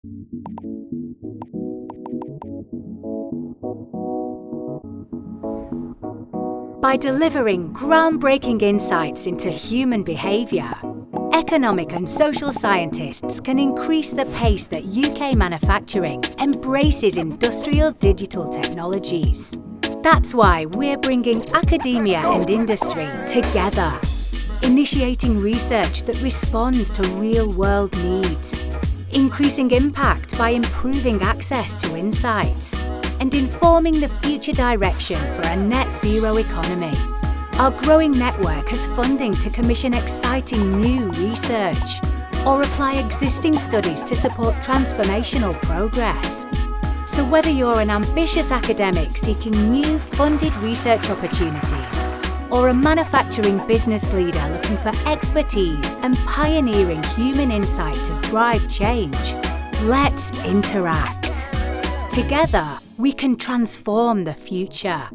By delivering groundbreaking insights into human behaviour, economic and social scientists can increase the pace that UK manufacturing embraces industrial digital technologies. That's why we're bringing academia and industry together, initiating research that responds to real-world needs, increasing impact by improving access to insights, and informing the future direction for a net-zero economy. Our growing network has funding to commission exciting new research or apply existing studies to support transformational progress. So whether you're an ambitious academic seeking new funded research opportunities or a manufacturing business leader looking for expertise and pioneering human insight to drive change, let's interact. Together, we can transform the future.